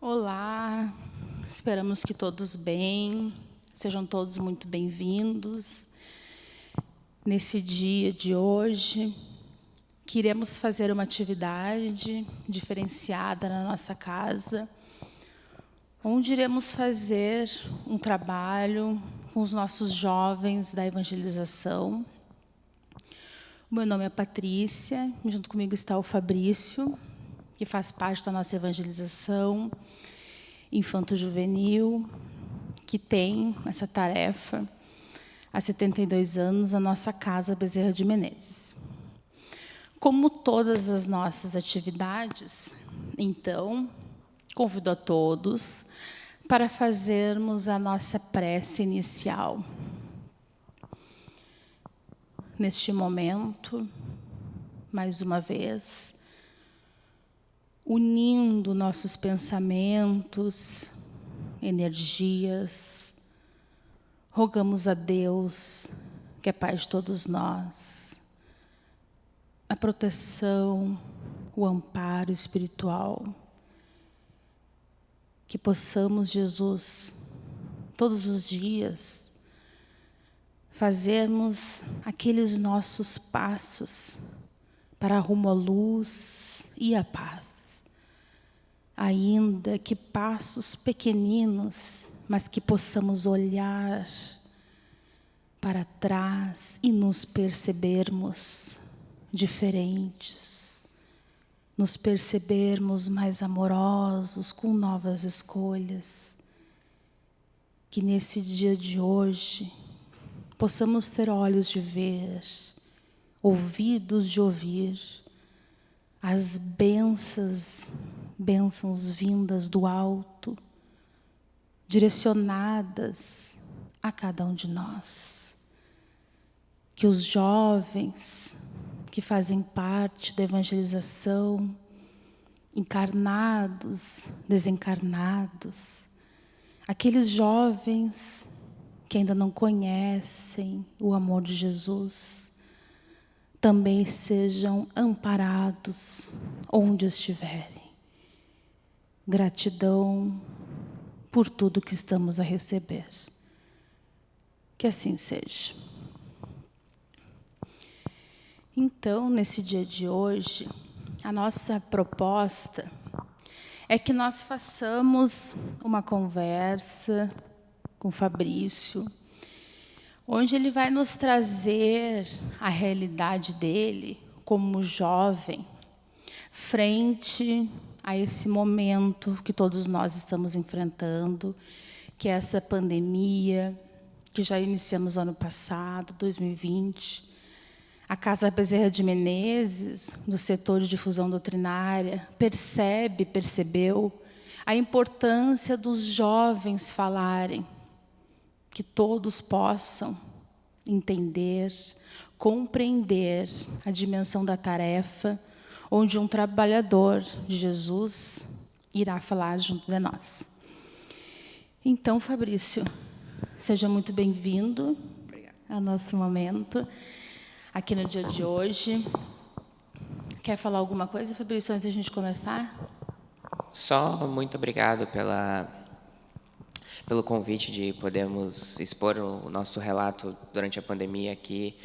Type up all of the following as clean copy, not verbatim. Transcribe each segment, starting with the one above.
Olá, esperamos que todos bem, sejam todos muito bem-vindos. Nesse dia de hoje, queremos fazer uma atividade diferenciada na nossa casa, onde iremos fazer um trabalho com os nossos jovens da evangelização. O meu nome é Patrícia, junto comigo está o Fabrício, que faz parte da nossa evangelização infanto-juvenil, que tem essa tarefa há 72 anos, a nossa Casa Bezerra de Menezes. Como todas as nossas atividades, então, convido a todos para fazermos a nossa prece inicial. Neste momento, mais uma vez, unindo nossos pensamentos, energias, rogamos a Deus, que é Pai de todos nós, a proteção, o amparo espiritual, que possamos, Jesus, todos os dias, fazermos aqueles nossos passos para rumo à luz e à paz. Ainda que passos pequeninos, mas que possamos olhar para trás e nos percebermos diferentes, nos percebermos mais amorosos, com novas escolhas. Que nesse dia de hoje possamos ter olhos de ver, ouvidos de ouvir, as bênçãos vindas do alto, direcionadas a cada um de nós. Que os jovens que fazem parte da evangelização, encarnados, desencarnados, aqueles jovens que ainda não conhecem o amor de Jesus, também sejam amparados onde estiverem. Gratidão por tudo que estamos a receber. Que assim seja. Então, nesse dia de hoje, a nossa proposta é que nós façamos uma conversa com o Fabrício, onde ele vai nos trazer a realidade dele como jovem, frente a esse momento que todos nós estamos enfrentando, que é essa pandemia, que já iniciamos ano passado, 2020. A Casa Bezerra de Menezes, do setor de difusão doutrinária, percebeu a importância dos jovens falarem, que todos possam entender, compreender a dimensão da tarefa, onde um trabalhador de Jesus irá falar junto de nós. Então, Fabrício, seja muito bem-vindo ao nosso momento, aqui no dia de hoje. Quer falar alguma coisa, Fabrício, antes de a gente começar? Só muito obrigado pelo convite de podermos expor o nosso relato durante a pandemia aqui.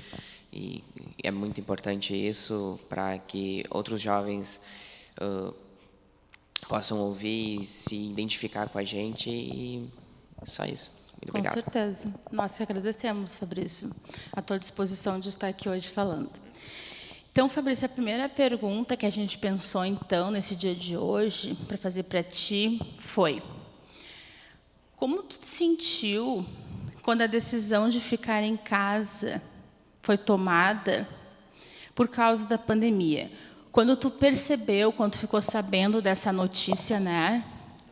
E é muito importante isso para que outros jovens possam ouvir e se identificar com a gente. E só isso. Muito obrigado. Com certeza. Nós que agradecemos, Fabrício, a tua disposição de estar aqui hoje falando. Então, Fabrício, a primeira pergunta que a gente pensou, então, nesse dia de hoje, para fazer para ti, foi: como tu te sentiu quando a decisão de ficar em casa foi tomada por causa da pandemia? Quando tu percebeu, quando tu ficou sabendo dessa notícia, né,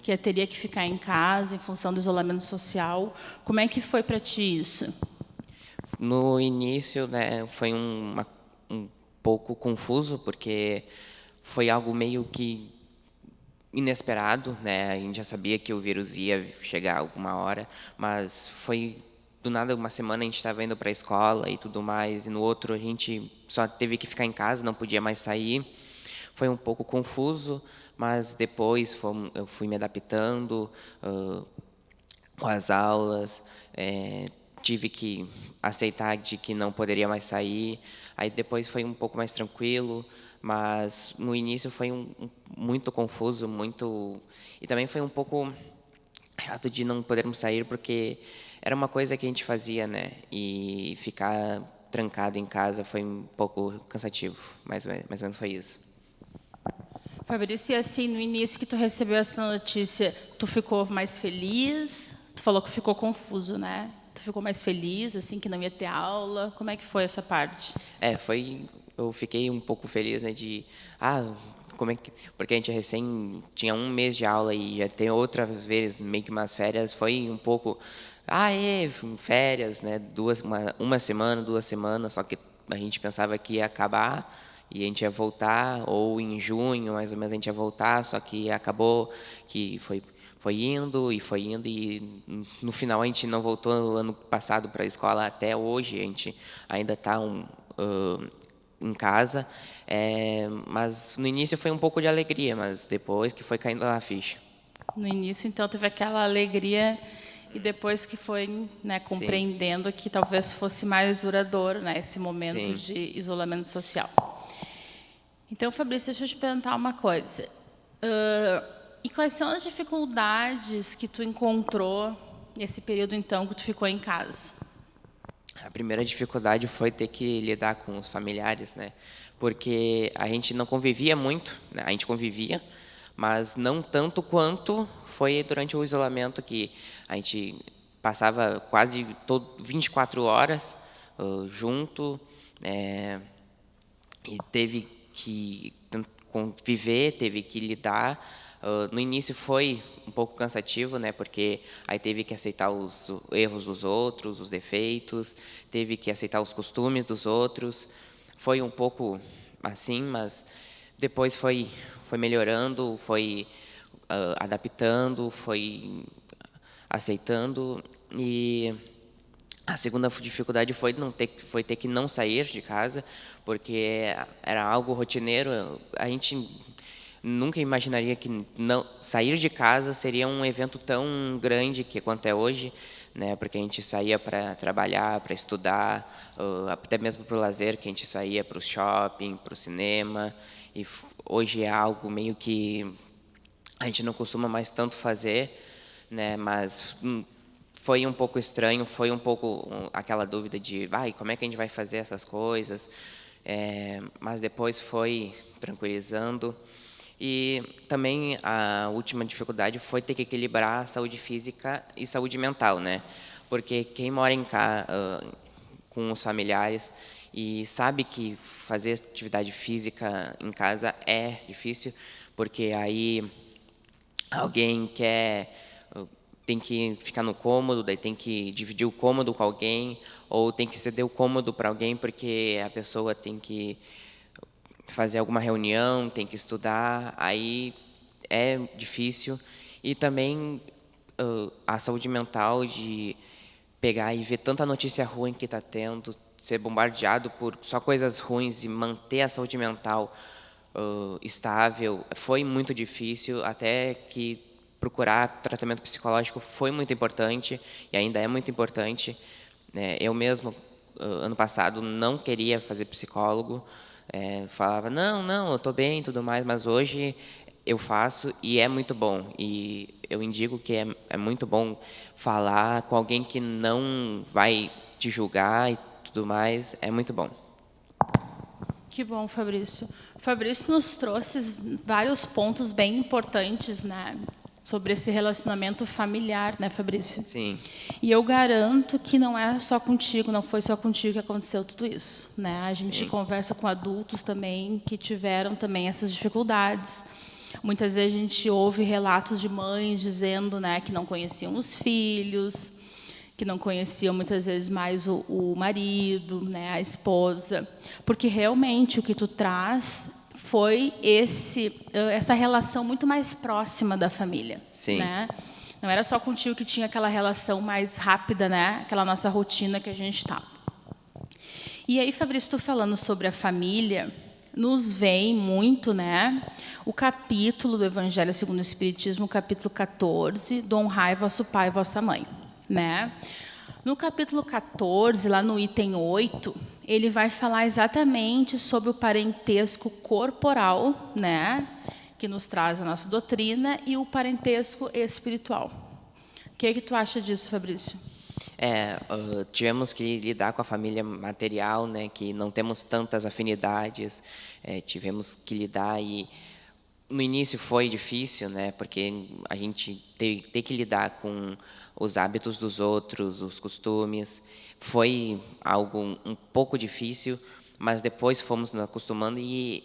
que teria que ficar em casa em função do isolamento social, como é que foi para ti isso? No início, né, foi um pouco confuso, porque foi algo meio que inesperado, né? A gente já sabia que o vírus ia chegar alguma hora, mas foi do nada. Uma semana a gente estava indo para a escola e tudo mais, e no outro a gente só teve que ficar em casa, não podia mais sair. foi um pouco confuso, mas depois eu fui me adaptando com as aulas, tive que aceitar de que não poderia mais sair. Aí depois foi um pouco mais tranquilo, mas no início foi muito confuso, e também foi um pouco chato de não podermos sair, porque era uma coisa que a gente fazia, né? E ficar trancado em casa foi um pouco cansativo, mais ou menos foi isso. Fabrício, e assim, no início que tu recebeu essa notícia, tu ficou mais feliz? Tu falou que ficou confuso, né? Tu ficou mais feliz, assim, que não ia ter aula? Como é que foi essa parte? Eu fiquei um pouco feliz, né, como é que, porque a gente recém tinha um mês de aula e já tem outra vez meio que umas férias, foi um pouco, férias, né, uma semana, 2 semanas, só que a gente pensava que ia acabar e a gente ia voltar, ou em junho, mais ou menos, a gente ia voltar, só que acabou que foi indo, e no final a gente não voltou ano passado para a escola até hoje, a gente ainda está em casa, mas no início foi um pouco de alegria, mas depois que foi caindo a ficha. No início, então, teve aquela alegria e depois que foi, né, Sim, compreendendo que talvez fosse mais duradouro, né, esse momento sim. de isolamento social. Então, Fabrício, deixa eu te perguntar uma coisa. E quais são as dificuldades que tu encontrou nesse período, então, que tu ficou em casa? A primeira dificuldade foi ter que lidar com os familiares, né? Porque a gente não convivia muito, né? A gente convivia, mas não tanto quanto foi durante o isolamento, que a gente passava quase 24 horas junto, e teve que conviver, teve que lidar. No início foi um pouco cansativo, né? Porque aí teve que aceitar os erros dos outros, os defeitos, teve que aceitar os costumes dos outros. Foi um pouco assim, mas depois foi melhorando, foi adaptando, foi aceitando. E a segunda dificuldade foi ter que não sair de casa, porque era algo rotineiro. A gente nunca imaginaria que não sair de casa seria um evento tão grande que quanto é hoje, né? Porque a gente saía para trabalhar, para estudar, até mesmo para o lazer, que a gente saía para o shopping, para o cinema. E hoje é algo meio que a gente não costuma mais tanto fazer, né? Mas foi um pouco estranho, foi um pouco aquela dúvida de, como é que a gente vai fazer essas coisas? Mas depois foi tranquilizando. E também a última dificuldade foi ter que equilibrar a saúde física e saúde mental, né? Porque quem mora em casa com os familiares e sabe que fazer atividade física em casa é difícil, porque aí alguém tem que ficar no cômodo, daí tem que dividir o cômodo com alguém, ou tem que ceder o cômodo para alguém porque a pessoa tem que fazer alguma reunião, tem que estudar, aí é difícil. E também a saúde mental de pegar e ver tanta notícia ruim que está tendo, ser bombardeado por só coisas ruins e manter a saúde mental estável, foi muito difícil, até que procurar tratamento psicológico foi muito importante e ainda é muito importante, né? Eu mesmo, ano passado, não queria fazer psicólogo, falava, não, eu estou bem e tudo mais, mas hoje eu faço e é muito bom. E eu indico que é muito bom falar com alguém que não vai te julgar e tudo mais, é muito bom. Que bom, Fabrício. O Fabrício nos trouxe vários pontos bem importantes, né, sobre esse relacionamento familiar, né, Fabrício? Sim. E eu garanto que não é só contigo, não foi só contigo que aconteceu tudo isso, né? A gente conversa com adultos também que tiveram também essas dificuldades. Muitas vezes a gente ouve relatos de mães dizendo, né, que não conheciam os filhos, que não conheciam muitas vezes mais o marido, né, a esposa, porque realmente o que tu traz foi essa relação muito mais próxima da família, Sim. né? Não era só contigo que tinha aquela relação mais rápida, né? Aquela nossa rotina que a gente estava. E aí, Fabrício, tu falando sobre a família, nos vem muito, né, o capítulo do Evangelho segundo o Espiritismo, capítulo 14, do honrai vosso pai e vossa mãe, né? No capítulo 14, lá no item 8, ele vai falar exatamente sobre o parentesco corporal, né, que nos traz a nossa doutrina, e o parentesco espiritual. O que tu acha disso, Fabrício? Tivemos que lidar com a família material, né, que não temos tantas afinidades, tivemos que lidar e no início foi difícil, né, porque a gente tem que lidar com os hábitos dos outros, os costumes. Foi algo um pouco difícil, mas depois fomos nos acostumando e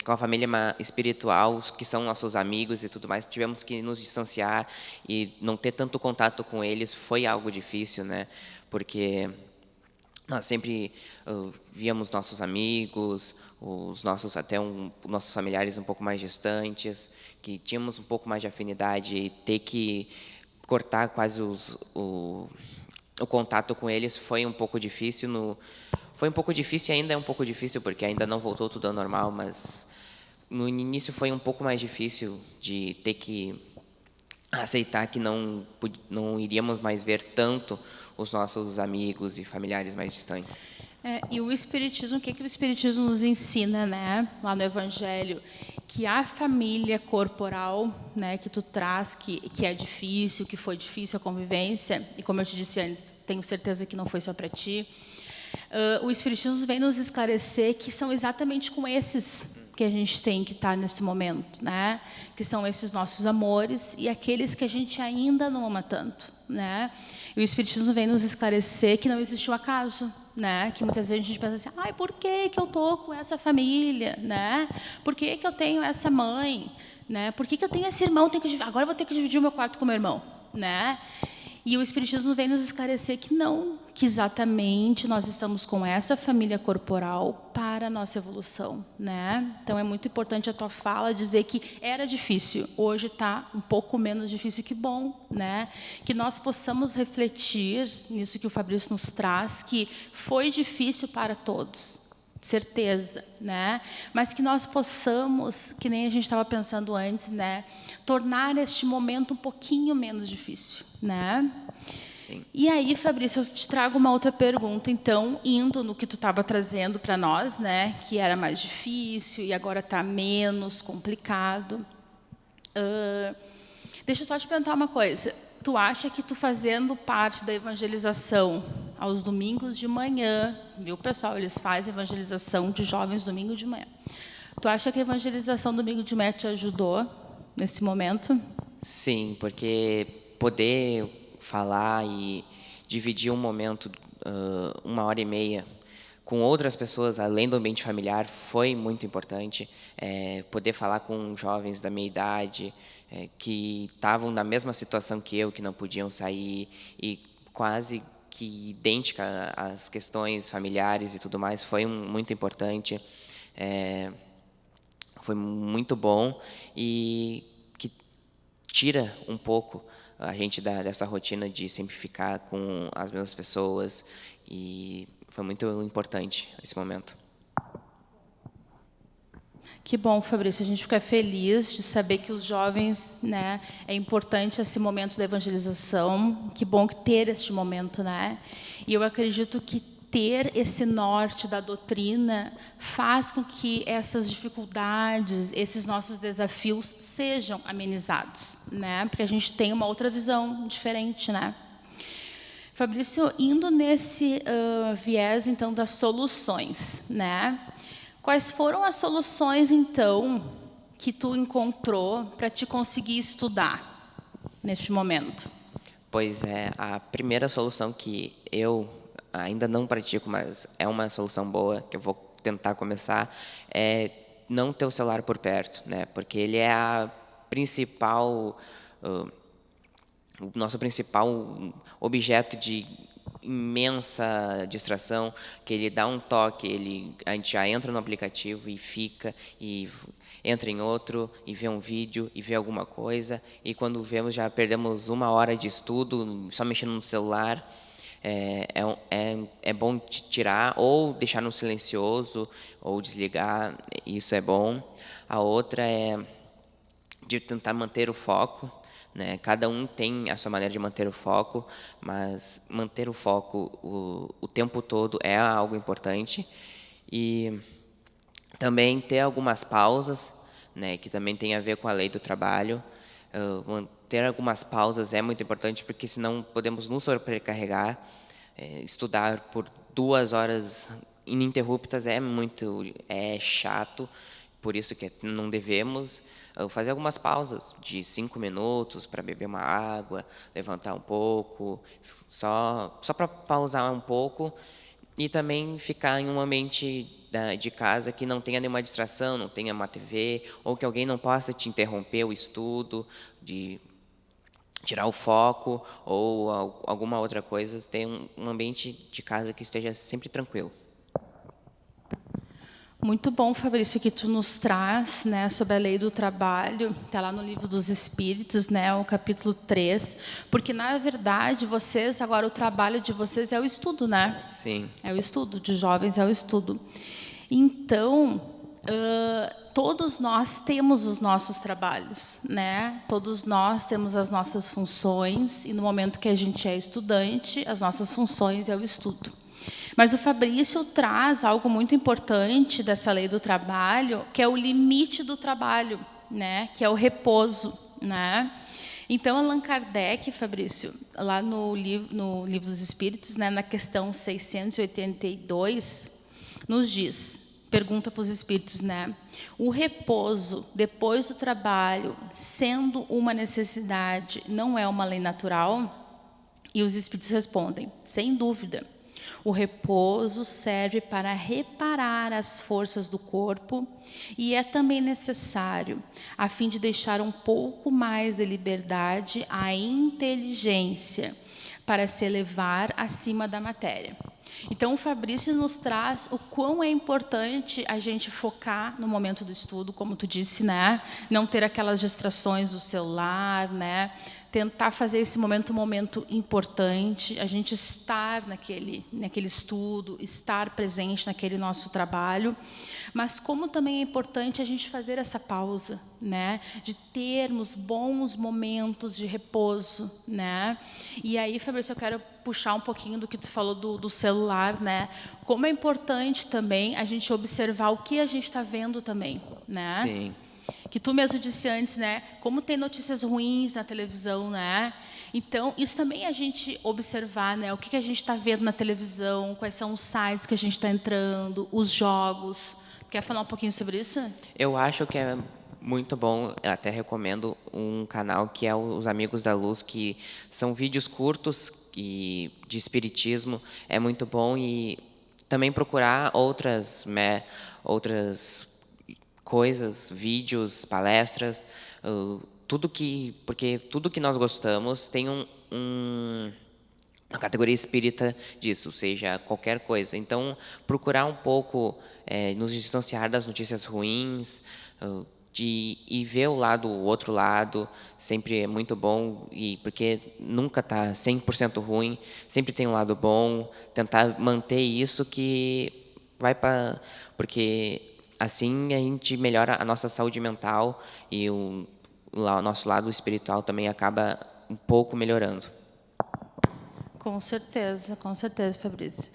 com a família espiritual, que são nossos amigos e tudo mais, tivemos que nos distanciar e não ter tanto contato com eles. Foi algo difícil, né, porque nós sempre víamos nossos amigos, os nossos familiares um pouco mais distantes, que tínhamos um pouco mais de afinidade, e ter que cortar quase o contato com eles foi um pouco difícil. Foi um pouco difícil e ainda é um pouco difícil, porque ainda não voltou tudo ao normal, mas no início foi um pouco mais difícil de ter que aceitar que não iríamos mais ver tanto os nossos amigos e familiares mais distantes. E o Espiritismo, o que o Espiritismo nos ensina, né, lá no Evangelho? Que a família corporal, né, que tu traz, que é difícil, que foi difícil a convivência, e como eu te disse antes, tenho certeza que não foi só para ti, o Espiritismo vem nos esclarecer que são exatamente com esses que a gente tem que estar nesse momento, né? Que são esses nossos amores e aqueles que a gente ainda não ama tanto, né? E o Espiritismo vem nos esclarecer que não existe o acaso, né? Que muitas vezes a gente pensa assim, ai, por que eu tô com essa família, né? Por que eu tenho essa mãe, né? Por que eu tenho esse irmão? Agora eu vou ter que dividir o meu quarto com o meu irmão, né? E o Espiritismo vem nos esclarecer que não, que exatamente nós estamos com essa família corporal para a nossa evolução, né? Então, é muito importante a tua fala dizer que era difícil, hoje está um pouco menos difícil, que bom, né? Que nós possamos refletir nisso que o Fabrício nos traz, que foi difícil para todos, certeza, né? Mas que nós possamos, que nem a gente estava pensando antes, né, tornar este momento um pouquinho menos difícil, né? Sim. E aí, Fabrício, eu te trago uma outra pergunta, então, indo no que tu estava trazendo para nós, né, que era mais difícil e agora está menos complicado. Deixa eu só te perguntar uma coisa. Tu acha que tu fazendo parte da evangelização aos domingos de manhã, viu, pessoal? Eles fazem evangelização de jovens domingo de manhã. Tu acha que a evangelização domingo de manhã te ajudou nesse momento? Sim, porque poder falar e dividir um momento, 1h30, com outras pessoas além do ambiente familiar foi muito importante. Poder falar com jovens da minha idade, que estavam na mesma situação que eu, que não podiam sair, e quase que idêntica às questões familiares e tudo mais, foi muito importante. Foi muito bom e que tira um pouco a gente dessa rotina de sempre ficar com as mesmas pessoas, e foi muito importante esse momento. Que bom, Fabrício, a gente fica feliz de saber que os jovens, né, é importante esse momento da evangelização, que bom ter este momento, né? E eu acredito que ter esse norte da doutrina faz com que essas dificuldades, esses nossos desafios sejam amenizados, né? Porque a gente tem uma outra visão diferente, né? Fabrício, indo nesse viés, então, das soluções, né? Quais foram as soluções, então, que tu encontrou para te conseguir estudar neste momento? Pois é, a primeira solução que eu ainda não pratico, mas é uma solução boa, que eu vou tentar começar, é não ter o celular por perto, né? Porque ele é o nosso principal objeto de imensa distração, que ele dá um toque, a gente já entra no aplicativo e fica, e entra em outro, e vê um vídeo, e vê alguma coisa, e quando vemos já perdemos 1 hora de estudo, só mexendo no celular. É bom tirar ou deixar no silencioso ou desligar, isso é bom. A outra é de tentar manter o foco, né? Cada um tem a sua maneira de manter o foco, mas manter o foco o tempo todo é algo importante. E também ter algumas pausas, né, que também tem a ver com a lei do trabalho. Ter algumas pausas é muito importante, porque senão podemos nos sobrecarregar. Estudar por 2 horas ininterruptas é chato, por isso que não devemos. Fazer algumas pausas de 5 minutos para beber uma água, levantar um pouco, só para pausar um pouco, e também ficar em um ambiente de casa que não tenha nenhuma distração, não tenha uma TV, ou que alguém não possa te interromper o estudo, de tirar o foco, ou alguma outra coisa. Ter um ambiente de casa que esteja sempre tranquilo. Muito bom, Fabrício, que tu nos traz, né, sobre a lei do trabalho, está lá no Livro dos Espíritos, né, o capítulo 3, porque, na verdade, vocês, agora, o trabalho de vocês é o estudo, né? Sim. É o estudo, de jovens é o estudo. Então, todos nós temos os nossos trabalhos, né? Todos nós temos as nossas funções, e no momento que a gente é estudante, as nossas funções é o estudo. Mas o Fabrício traz algo muito importante dessa lei do trabalho, que é o limite do trabalho, né? Que é o repouso, né? Então, Allan Kardec, Fabrício, lá no Livro dos Espíritos, né, na questão 682, nos diz, pergunta para os espíritos, né? O repouso depois do trabalho, sendo uma necessidade, não é uma lei natural? E os espíritos respondem, sem dúvida. O repouso serve para reparar as forças do corpo e é também necessário a fim de deixar um pouco mais de liberdade à inteligência para se elevar acima da matéria. Então, o Fabrício nos traz o quão é importante a gente focar no momento do estudo, como tu disse, né? Não ter aquelas distrações do celular, né? Tentar fazer esse momento um momento importante, a gente estar naquele estudo, estar presente naquele nosso trabalho, mas como também é importante a gente fazer essa pausa, né? De termos bons momentos de repouso, né? E aí, Fabrício, eu quero puxar um pouquinho do que tu falou do celular, né? Como é importante também a gente observar o que a gente está vendo também, né? Sim. Que tu mesmo disse antes, né? Como tem notícias ruins na televisão, né? Então, isso também é a gente observar, né? O que a gente está vendo na televisão, quais são os sites que a gente está entrando, os jogos. Quer falar um pouquinho sobre isso? Eu acho que é muito bom, eu até recomendo um canal que é os Amigos da Luz, que são vídeos curtos e de espiritismo, é muito bom. E também procurar outras coisas, vídeos, palestras, porque tudo que nós gostamos tem a categoria espírita disso, seja qualquer coisa. Então, procurar um pouco nos distanciar das notícias ruins, e ver o outro lado, sempre é muito bom, e porque nunca está 100% ruim, sempre tem um lado bom. Tentar manter isso que vai para... Porque assim a gente melhora a nossa saúde mental, e o nosso lado espiritual também acaba um pouco melhorando. Com certeza, Fabrício.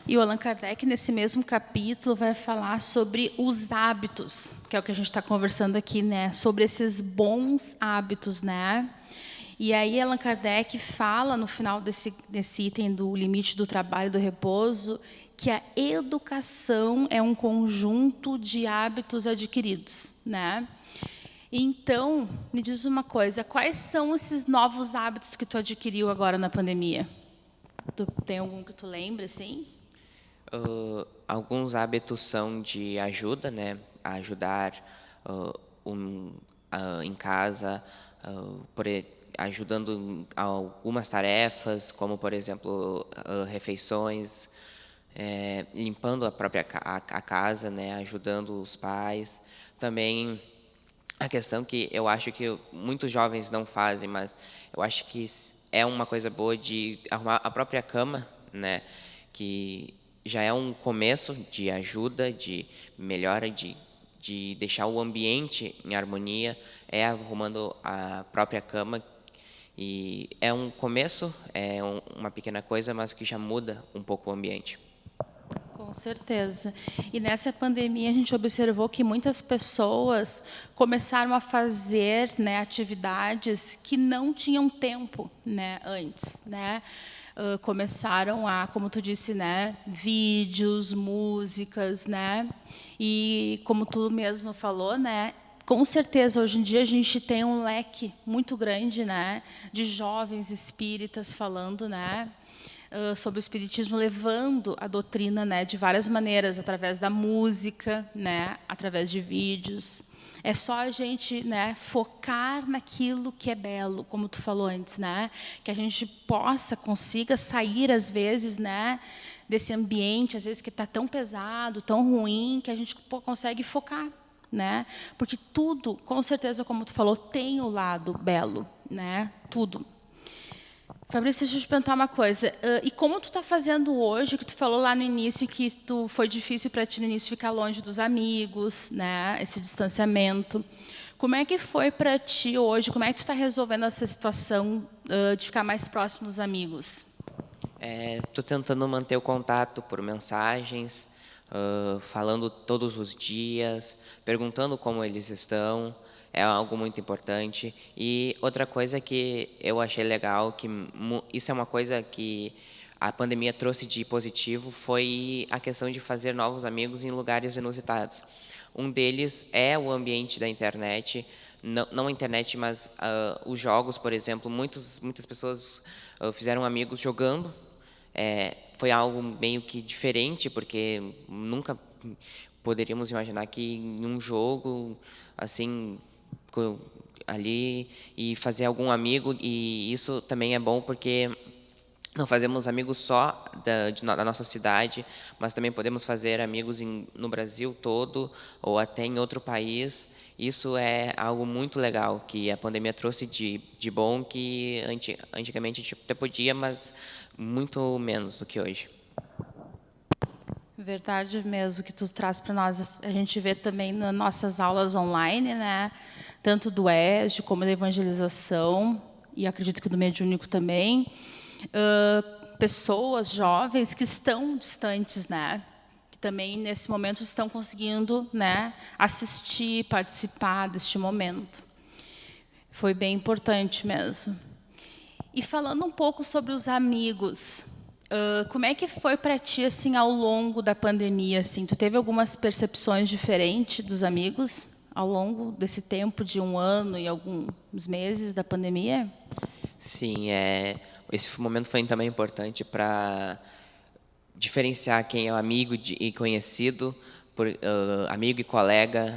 E o Allan Kardec, nesse mesmo capítulo, vai falar sobre os hábitos, que é o que a gente está conversando aqui, né? Sobre esses bons hábitos, né? E aí, Allan Kardec fala, no final desse item do limite do trabalho e do repouso, que a educação é um conjunto de hábitos adquiridos, né? Então, me diz uma coisa, quais são esses novos hábitos que tu adquiriu agora na pandemia? Tu tem algum que tu lembra, assim? Alguns hábitos são de ajuda, né? Ajudar em casa, ajudando em algumas tarefas, como, por exemplo, refeições, limpando a própria a casa, né? Ajudando os pais. Também a questão que eu acho que muitos jovens não fazem, mas eu acho que é uma coisa boa de arrumar a própria cama, né, que já é um começo de ajuda, de melhora, de deixar o ambiente em harmonia, é arrumando a própria cama. E é um começo, é uma pequena coisa, mas que já muda um pouco o ambiente. Com certeza. E nessa pandemia a gente observou que muitas pessoas começaram a fazer, né, atividades que não tinham tempo, né, antes, né? Começaram a, como tu disse, né, vídeos, músicas, né? E como tu mesmo falou, né, com certeza hoje em dia a gente tem um leque muito grande, né, de jovens espíritas falando, né, sobre o espiritismo, levando a doutrina, né, de várias maneiras, através da música, né, através de vídeos. É só a gente, né, focar naquilo que é belo, como tu falou antes, né, que a gente consiga sair às vezes, né, desse ambiente, às vezes que está tão pesado, tão ruim, que a gente consegue focar, né, porque tudo, com certeza, como tu falou, tem o lado belo, né, tudo. Fabrício, deixa eu te perguntar uma coisa. E como tu está fazendo hoje, que tu falou lá no início que foi difícil para ti no início ficar longe dos amigos, né? Esse distanciamento. Como é que foi para ti hoje? Como é que tu está resolvendo essa situação de ficar mais próximo dos amigos? Estou tentando manter o contato por mensagens, falando todos os dias, perguntando como eles estão, é algo muito importante. E outra coisa que eu achei legal, que isso é uma coisa que a pandemia trouxe de positivo, foi a questão de fazer novos amigos em lugares inusitados. Um deles é o ambiente da internet, não a internet, mas os jogos, por exemplo. Muitas pessoas fizeram amigos jogando. Foi algo meio que diferente, porque nunca poderíamos imaginar que em um jogo, assim, ali, e fazer algum amigo. E isso também é bom porque não fazemos amigos só da nossa cidade, mas também podemos fazer amigos no Brasil todo ou até em outro país. Isso é algo muito legal que a pandemia trouxe de bom, que antigamente a gente até podia, mas muito menos do que hoje. Verdade mesmo que tu traz para nós. A gente vê também nas nossas aulas online, né? Tanto do ESG como da evangelização, e acredito que do mediúnico também. Pessoas jovens que estão distantes, né? Que também nesse momento estão conseguindo, né, assistir, participar deste momento. Foi bem importante mesmo. E falando um pouco sobre os amigos, como é que foi para ti assim ao longo da pandemia? Assim, tu teve algumas percepções diferentes dos amigos ao longo desse tempo de um ano e alguns meses da pandemia? Sim, esse momento foi também importante para diferenciar quem é amigo e conhecido, amigo e colega.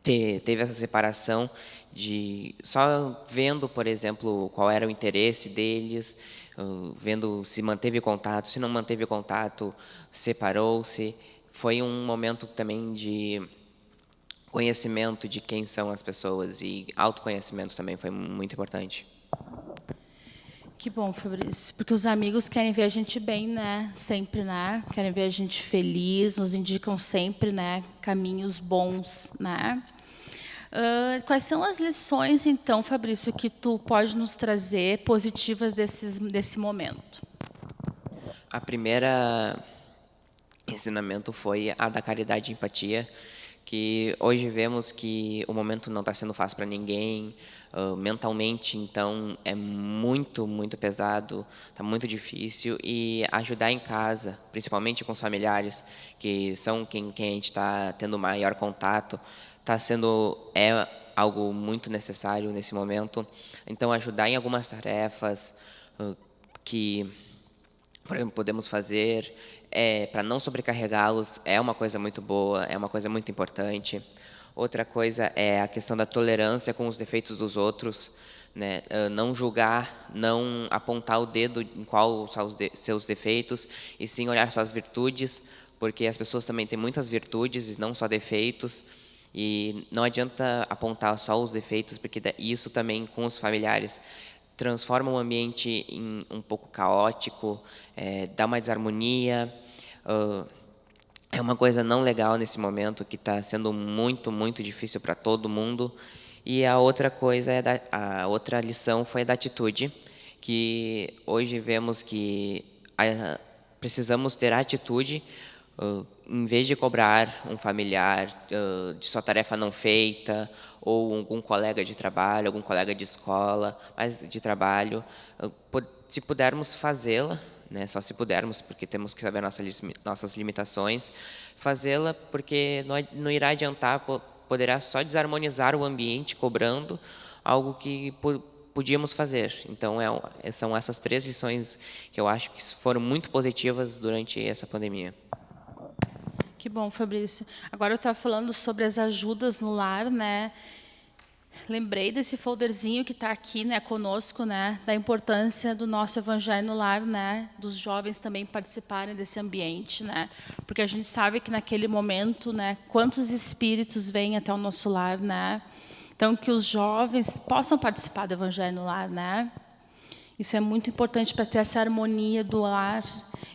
Teve essa separação de só vendo, por exemplo, qual era o interesse deles, vendo se manteve contato, se não manteve contato, separou-se. Foi um momento também de conhecimento de quem são as pessoas, e autoconhecimento também foi muito importante. Que bom, Fabrício, porque os amigos querem ver a gente bem, né? Sempre, né? Querem ver a gente feliz, nos indicam sempre, né, caminhos bons, né? Quais são as lições, então, Fabrício, que tu pode nos trazer positivas desse momento? A primeira ensinamento foi a da caridade e empatia, que hoje vemos que o momento não está sendo fácil para ninguém, mentalmente, então é muito pesado, está muito difícil, e ajudar em casa, principalmente com os familiares, que são quem a gente está tendo maior contato, é algo muito necessário nesse momento. Então, ajudar em algumas tarefas que, por exemplo, podemos fazer para não sobrecarregá-los, é uma coisa muito boa, é uma coisa muito importante. Outra coisa é a questão da tolerância com os defeitos dos outros, né? Não julgar, não apontar o dedo em qual são os seus defeitos, e sim olhar só as virtudes, porque as pessoas também têm muitas virtudes e não só defeitos. E não adianta apontar só os defeitos, porque isso também com os familiares transforma o ambiente em um pouco caótico, dá uma desarmonia. É uma coisa não legal nesse momento, que está sendo muito, muito difícil para todo mundo. E a outra coisa, a outra lição foi a da atitude, que hoje vemos que precisamos ter atitude, em vez de cobrar um familiar de sua tarefa não feita, ou algum colega de trabalho, algum colega de escola, mas de trabalho, se pudermos fazê-la, né, só se pudermos, porque temos que saber nossas limitações, fazê-la, porque não irá adiantar, poderá só desarmonizar o ambiente, cobrando algo que podíamos fazer. Então, são essas 3 lições que eu acho que foram muito positivas durante essa pandemia. Que bom, Fabrício. Agora eu estava falando sobre as ajudas no lar, né? Lembrei desse folderzinho que está aqui, né, conosco, né, da importância do nosso Evangelho no lar, né, dos jovens também participarem desse ambiente, né, porque a gente sabe que naquele momento, né, quantos espíritos vêm até o nosso lar, né, então que os jovens possam participar do Evangelho no lar, né. Isso é muito importante para ter essa harmonia do lar.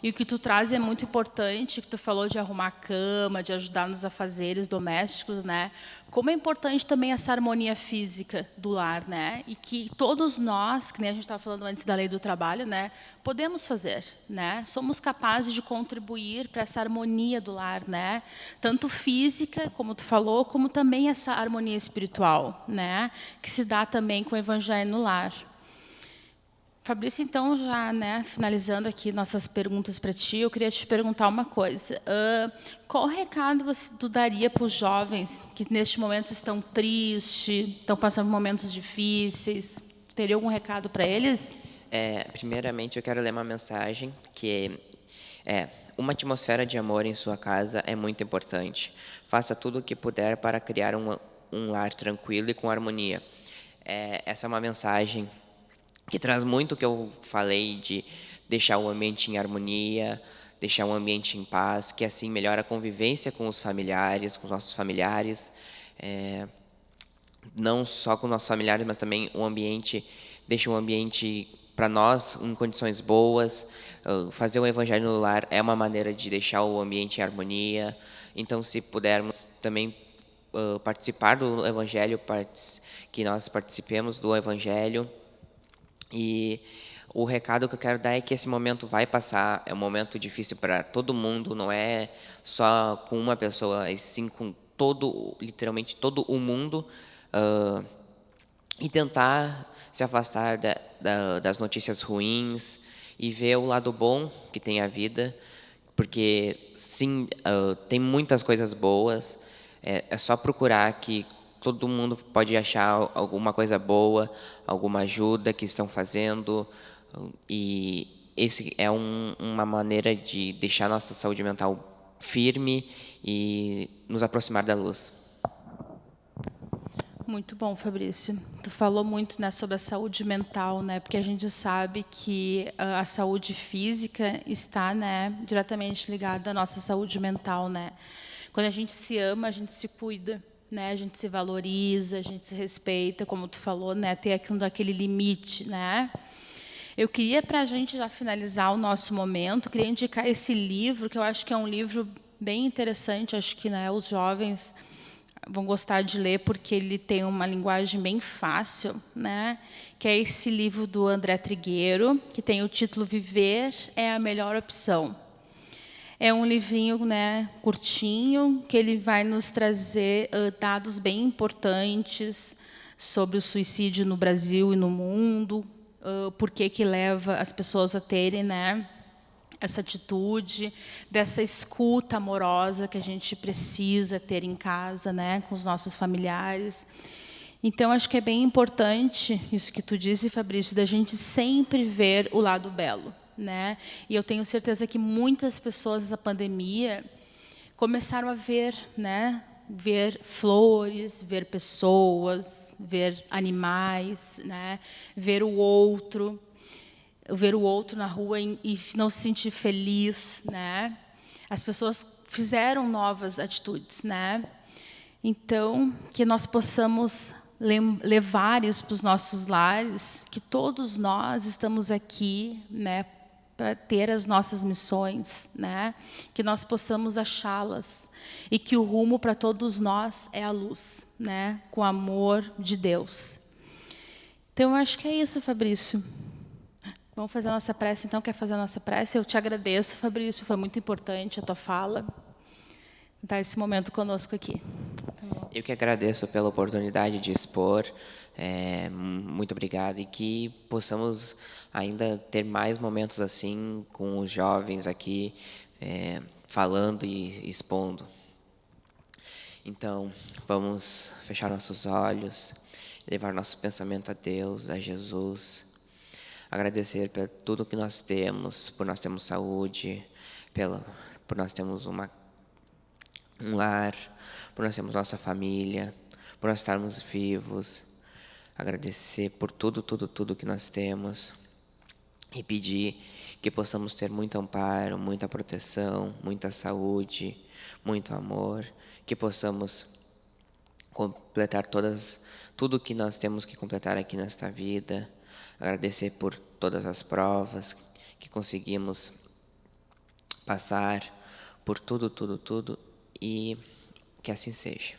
E o que tu traz é muito importante, que tu falou de arrumar a cama, de ajudar nos afazeres domésticos, né? Como é importante também essa harmonia física do lar, né? E que todos nós, que nem a gente estava falando antes da lei do trabalho, né? Podemos fazer, né? Somos capazes de contribuir para essa harmonia do lar, né? Tanto física, como tu falou, como também essa harmonia espiritual, né? Que se dá também com o Evangelho no lar. Fabrício, então, já, né, finalizando aqui nossas perguntas para ti, eu queria te perguntar uma coisa. Qual recado tu daria para os jovens que, neste momento, estão tristes, estão passando momentos difíceis? Tu teria algum recado para eles? Primeiramente, eu quero ler uma mensagem que uma atmosfera de amor em sua casa é muito importante. Faça tudo o que puder para criar um lar tranquilo e com harmonia. Essa é uma mensagem que traz muito o que eu falei de deixar o ambiente em harmonia, deixar o ambiente em paz, que assim melhora a convivência com os familiares, com os nossos familiares, não só com os nossos familiares, mas também o ambiente, deixa o ambiente para nós em condições boas. Fazer o Evangelho no lar é uma maneira de deixar o ambiente em harmonia. Então, se pudermos também participar do Evangelho, que nós participemos do Evangelho. E o recado que eu quero dar é que esse momento vai passar, é um momento difícil para todo mundo, não é só com uma pessoa, e sim com literalmente todo o mundo, e tentar se afastar das notícias ruins e ver o lado bom que tem a vida, porque sim, tem muitas coisas boas, é só procurar que todo mundo pode achar alguma coisa boa, alguma ajuda que estão fazendo, e esse é uma maneira de deixar nossa saúde mental firme e nos aproximar da luz. Muito bom, Fabrício. Tu falou muito, né, sobre a saúde mental, né, porque a gente sabe que a saúde física está, né, diretamente ligada à nossa saúde mental, né. Quando a gente se ama, a gente se cuida, né, a gente se valoriza, a gente se respeita, como tu falou, né, ter aquele limite, né. Eu queria, para a gente já finalizar o nosso momento, queria indicar esse livro, que eu acho que é um livro bem interessante, acho que, né, os jovens vão gostar de ler, porque ele tem uma linguagem bem fácil, né? Que é esse livro do André Trigueiro, que tem o título Viver é a Melhor Opção. É um livrinho, né, curtinho, que ele vai nos trazer dados bem importantes sobre o suicídio no Brasil e no mundo, por que leva as pessoas a terem, né, essa atitude, dessa escuta amorosa que a gente precisa ter em casa, né, com os nossos familiares. Então, acho que é bem importante isso que tu disse, Fabrício, da gente sempre ver o lado belo, né? E eu tenho certeza que muitas pessoas nessa pandemia começaram a ver, né, ver flores, ver pessoas, ver animais, né, ver o outro na rua e não se sentir feliz, né? As pessoas fizeram novas atitudes, né? Então, que nós possamos levar isso para os nossos lares, que todos nós estamos aqui, né, para ter as nossas missões, né, que nós possamos achá-las e que o rumo para todos nós é a luz, né, com o amor de Deus. Então, eu acho que é isso, Fabrício. Vamos fazer a nossa prece, então. Quer fazer a nossa prece? Eu te agradeço, Fabrício, foi muito importante a tua fala. Tá esse momento conosco aqui. Eu que agradeço pela oportunidade de expor. Muito obrigado, e que possamos ainda ter mais momentos assim com os jovens aqui, falando e expondo. Então, vamos fechar nossos olhos, levar nosso pensamento a Deus, a Jesus, agradecer por tudo que nós temos, por nós termos saúde, por nós termos um lar, por nós termos nossa família, por nós estarmos vivos, agradecer por tudo que nós temos e pedir que possamos ter muito amparo, muita proteção, muita saúde, muito amor, que possamos completar tudo que nós temos que completar aqui nesta vida, agradecer por todas as provas que conseguimos passar, por tudo, e que assim seja.